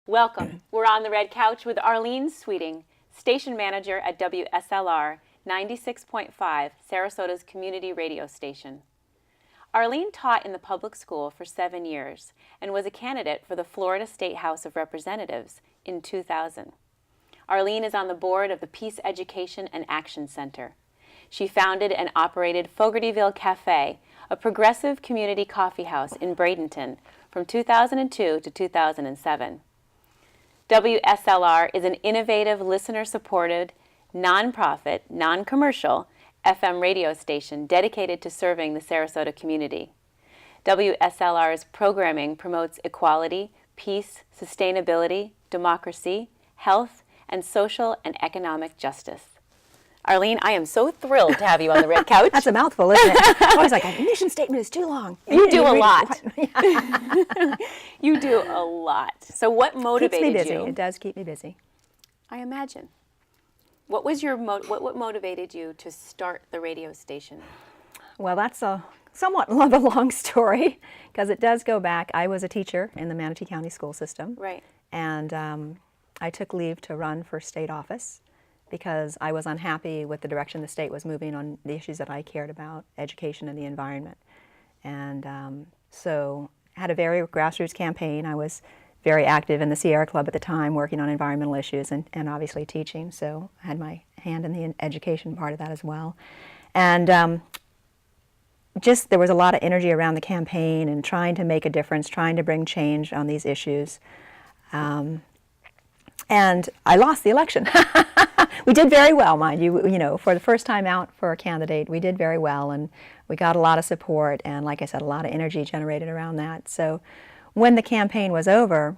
Welcome. We're on the red couch with Arlene Sweeting, station manager at WSLR 96.5, Sarasota's community radio station. Arlene taught in the public school for 7 years and was a candidate for the Florida State House of Representatives in 2000. Arlene is on the board of the Peace Education and Action Center. She founded and operated Fogartyville Café, a progressive community coffeehouse in Bradenton from 2002 to 2007. WSLR is an innovative, listener-supported, nonprofit, non-commercial FM radio station dedicated to serving the Sarasota community. WSLR's programming promotes equality, peace, sustainability, democracy, health, and social and economic justice. Arlene, I am so thrilled to have you on the red couch. That's a mouthful, isn't it? I was like, a mission statement is too long. You do a lot. You do a lot. So what motivated you? Keeps me busy. It does keep me busy. I imagine. What was your what motivated you to start the radio station? Well, that's a somewhat of a long story because it does go back. I was a teacher in the Manatee County school system. Right. And I took leave to run for state office because I was unhappy with the direction the state was moving on the issues that I cared about, education and the environment. And so had a very grassroots campaign. I was very active in the Sierra Club at the time, working on environmental issues and obviously teaching, so I had my hand in the education part of that as well. And just there was a lot of energy around the campaign and trying to make a difference, trying to bring change on these issues. And I lost the election. We did very well, mind you. You know, for the first time out for a candidate, we did very well, and we got a lot of support, and like I said, a lot of energy generated around that. So when the campaign was over,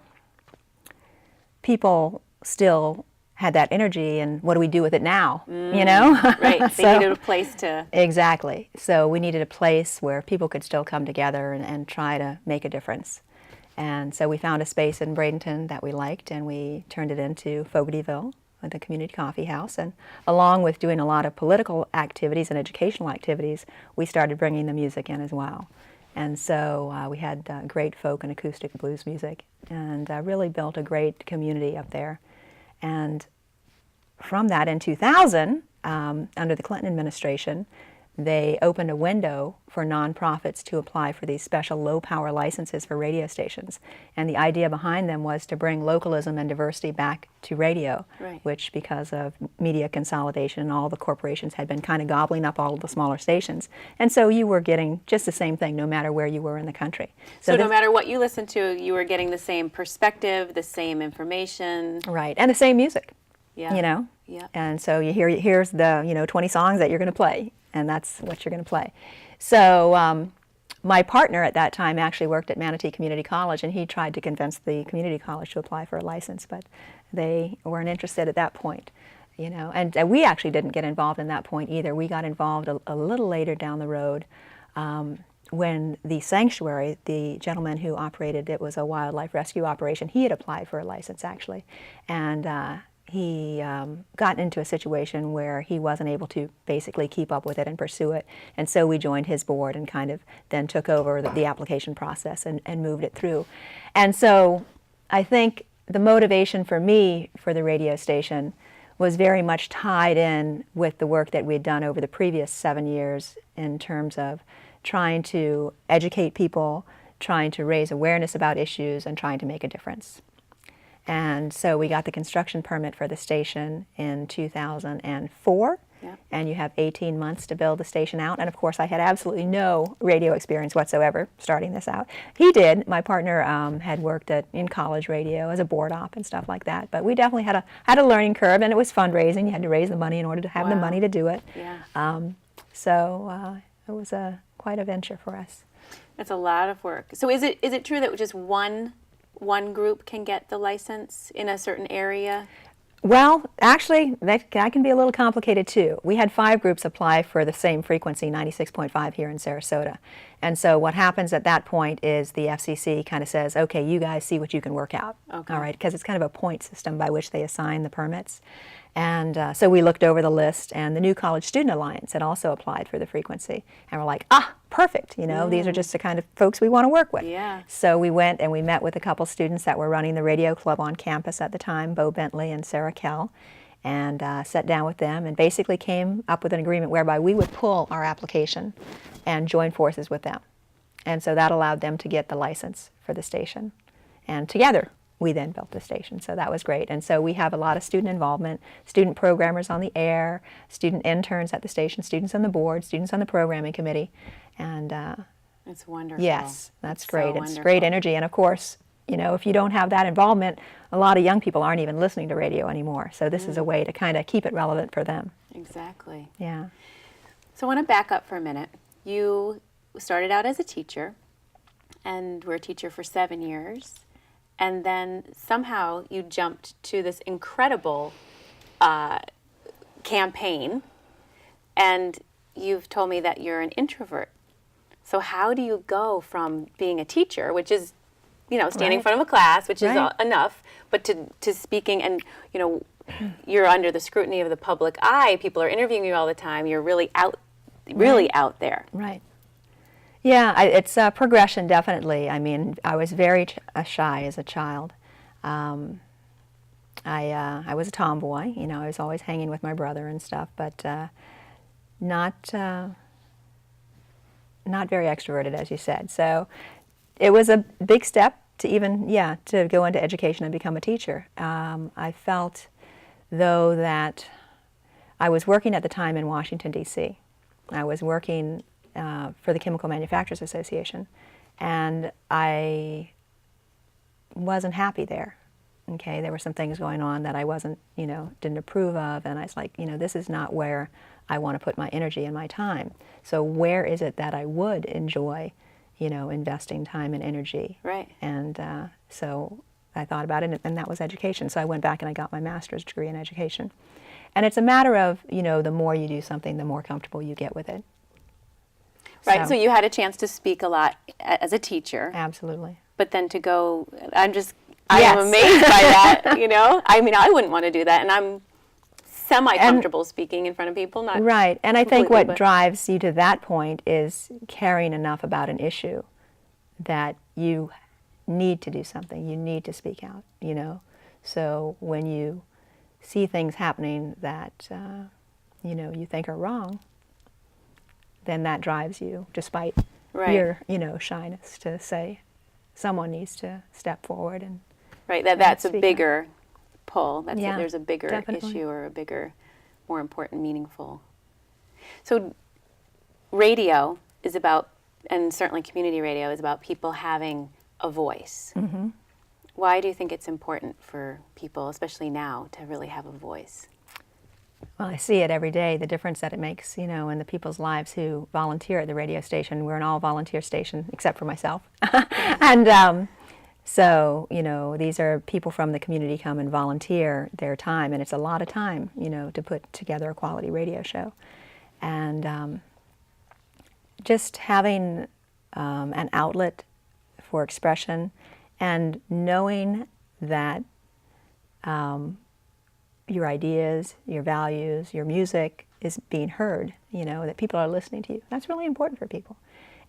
people still had that energy, and what do we do with it now? You know? Right, they needed a place to... Exactly. So we needed a place where people could still come together and try to make a difference. And so we found a space in Bradenton that we liked, and we turned it into Fogartyville, the community coffee house. And along with doing a lot of political activities and educational activities, we started bringing the music in as well. And so we had great folk and acoustic blues music, and really built a great community up there. And from that, in 2000, under the Clinton administration, they opened a window for nonprofits to apply for these special low-power licenses for radio stations. And the idea behind them was to bring localism and diversity back to radio, right, which, because of media consolidation, all the corporations had been kind of gobbling up all of the smaller stations. And so you were getting just the same thing no matter where you were in the country. So no matter what you listened to, you were getting the same perspective, the same information. Right, and the same music. Yeah. You know? Yeah. And so here's the 20 songs that you're going to play, and that's what you're going to play. So my partner at that time actually worked at Manatee Community College, and he tried to convince the community college to apply for a license, but they weren't interested at that point. You know, and we actually didn't get involved in that point either. We got involved a little later down the road when the sanctuary, the gentleman who operated it, was a wildlife rescue operation. He had applied for a license actually, and he got into a situation where he wasn't able to basically keep up with it and pursue it. And so we joined his board and kind of then took over the application process and moved it through. And so I think the motivation for me for the radio station was very much tied in with the work that we had done over the previous 7 years in terms of trying to educate people, trying to raise awareness about issues, and trying to make a difference. And so we got the construction permit for the station in 2004, yeah, and you have 18 months to build the station out. And of course, I had absolutely no radio experience whatsoever starting this out. He did. My partner had worked in college radio as a board op and stuff like that. But we definitely had a learning curve, and it was fundraising. You had to raise the money in order to have wow, the money to do it. Yeah. So it was quite a venture for us. That's a lot of work. So is it true that just one group can get the license in a certain area? Well, actually, that can be a little complicated too. We had 5 groups apply for the same frequency, 96.5 here in Sarasota. And so what happens at that point is the FCC kind of says, okay, you guys see what you can work out. Okay. All right, because it's kind of a point system by which they assign the permits. And so we looked over the list, and the New College Student Alliance had also applied for the frequency. And we're like, perfect, these are just the kind of folks we want to work with. Yeah. So we went and we met with a couple students that were running the radio club on campus at the time, Bo Bentley and Sarah Kell, and sat down with them and basically came up with an agreement whereby we would pull our application and join forces with them. And so that allowed them to get the license for the station. And together, we then built the station, so that was great. And so we have a lot of student involvement, student programmers on the air, student interns at the station, students on the board, students on the programming committee, and it's wonderful. Yes, that's great. So it's great energy, and of course, if you don't have that involvement, a lot of young people aren't even listening to radio anymore. So this is a way to kind of keep it relevant for them. Exactly. Yeah. So I want to back up for a minute. You started out as a teacher, and were a teacher for 7 years. And then somehow you jumped to this incredible campaign, and you've told me that you're an introvert. So how do you go from being a teacher, which is, standing in front of a class, which is enough, but to speaking and, you're under the scrutiny of the public eye. People are interviewing you all the time. You're really out there. Right. Yeah, it's a progression, definitely. I mean, I was very shy as a child. I was a tomboy. I was always hanging with my brother and stuff, but not very extroverted, as you said. So it was a big step to to go into education and become a teacher. I felt, though, that I was working at the time in Washington, D.C. I was working for the Chemical Manufacturers Association, and I wasn't happy there. Okay, there were some things going on that I wasn't, didn't approve of, and I was like, this is not where I want to put my energy and my time. So where is it that I would enjoy, investing time and energy? Right. And so I thought about it, and that was education. So I went back and I got my master's degree in education. And it's a matter of, the more you do something, the more comfortable you get with it. Right, so you had a chance to speak a lot as a teacher. Absolutely. But then to go, I am amazed by that, I mean, I wouldn't want to do that, and I'm semi-comfortable speaking in front of people, not right, and I think what but drives you to that point is caring enough about an issue that you need to do something, you need to speak out, So when you see things happening that, you think are wrong, then that drives you, despite your, shyness, to say someone needs to step forward and that's a bigger pull. There's a bigger definitely. issue or a bigger, more important, meaningful. So radio is about, and certainly community radio is about people having a voice. Mm-hmm. Why do you think it's important for people, especially now, to really have a voice? Well, I see it every day, the difference that it makes, in the people's lives who volunteer at the radio station. We're an all-volunteer station, except for myself. And so, these are people from the community come and volunteer their time, and it's a lot of time, to put together a quality radio show. And just having an outlet for expression and knowing that your ideas, your values, your music is being heard, that people are listening to you. That's really important for people.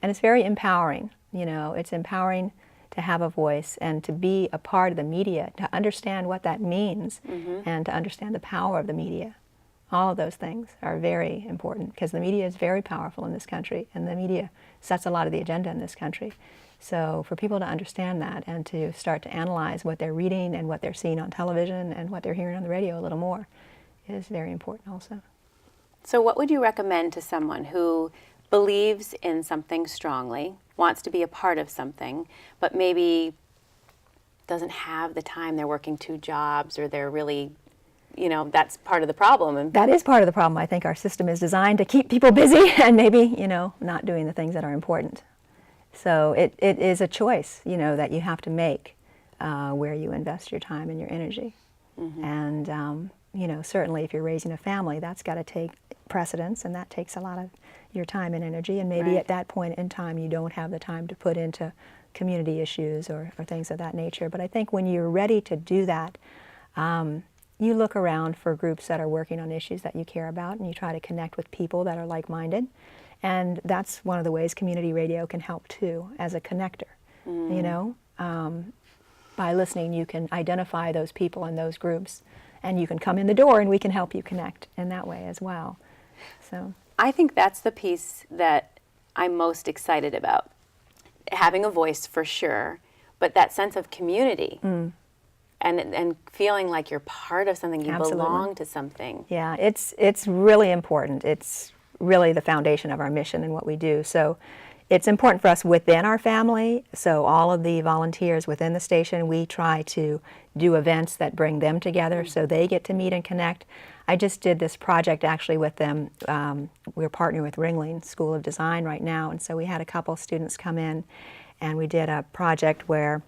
And it's very empowering, it's empowering to have a voice and to be a part of the media, to understand what that means, and to understand the power of the media. All of those things are very important because the media is very powerful in this country, and the media sets a lot of the agenda in this country. So for people to understand that and to start to analyze what they're reading and what they're seeing on television and what they're hearing on the radio a little more is very important also. So what would you recommend to someone who believes in something strongly, wants to be a part of something, but maybe doesn't have the time, they're working 2 jobs, or they're really, that's part of the problem? And that is part of the problem. I think our system is designed to keep people busy and maybe, not doing the things that are important. So it is a choice, that you have to make where you invest your time and your energy. And, certainly if you're raising a family, that's got to take precedence, and that takes a lot of your time and energy. And maybe at that point in time, you don't have the time to put into community issues or things of that nature. But I think when you're ready to do that, you look around for groups that are working on issues that you care about, and you try to connect with people that are like-minded. And that's one of the ways community radio can help too, as a connector. You know, by listening, you can identify those people in those groups, and you can come in the door, and we can help you connect in that way as well. So I think that's the piece that I'm most excited about. Having a voice for sure, but that sense of community and feeling like you're part of something, you Absolutely. belong to something. yeah, it's really important. It's really the foundation of our mission and what we do. So it's important for us within our family. So all of the volunteers within the station, we try to do events that bring them together so they get to meet and connect. I just did this project actually with them. We're partnering with Ringling School of Design right now, and so we had a couple students come in, and we did a project where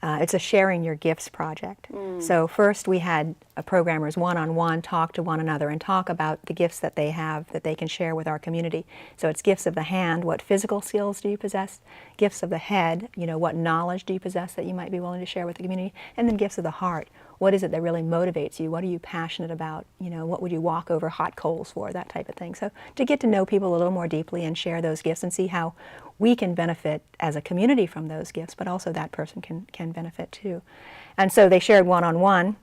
it's a sharing your gifts project. So first we had programmers one-on-one talk to one another and talk about the gifts that they have that they can share with our community. So it's gifts of the hand, what physical skills do you possess? Gifts of the head, you know, what knowledge do you possess that you might be willing to share with the community? And then gifts of the heart. What is it that really motivates you? What are you passionate about? You know, what would you walk over hot coals for? That type of thing. So to get to know people a little more deeply and share those gifts and see how we can benefit as a community from those gifts, but also that person can benefit too. And so they shared one-on-one,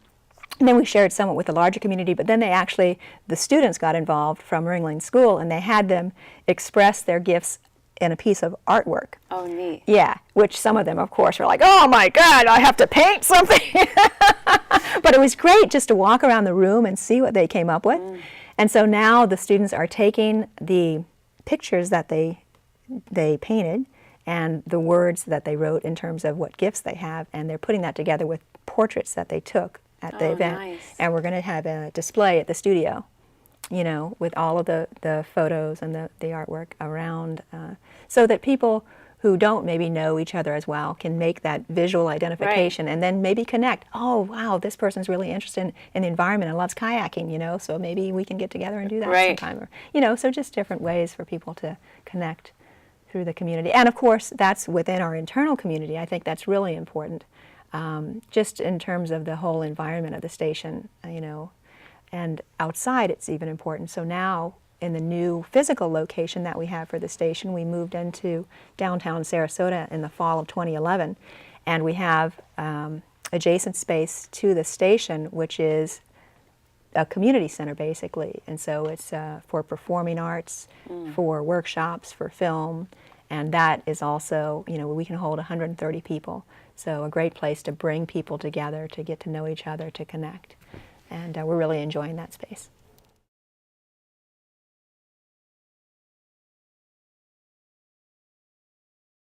and then we shared somewhat with the larger community, but then the students got involved from Ringling School, and they had them express their gifts in a piece of artwork. Oh, neat. Yeah, which some of them, of course, were like, oh my God, I have to paint something. But it was great just to walk around the room and see what they came up with. And so now the students are taking the pictures that they painted and the words that they wrote in terms of what gifts they have, and they're putting that together with portraits that they took at the event. Nice. And we're going to have a display at the studio, you know, with all of the photos and the artwork around, so that people who don't maybe know each other as well can make that visual identification and then maybe connect. Oh, wow, this person's really interested in the environment and loves kayaking, you know, so maybe we can get together and do that sometime. Or, you know, so just different ways for people to connect through the community. And of course, that's within our internal community. I think that's really important, just in terms of the whole environment of the station, you know. And outside, it's even important. So now, in the new physical location that we have for the station, we moved into downtown Sarasota in the fall of 2011. And we have adjacent space to the station, which is a community center, basically. And so it's for performing arts, for workshops, for film. And that is also, you know, we can hold 130 people. So a great place to bring people together, to get to know each other, to connect. And we're really enjoying that space.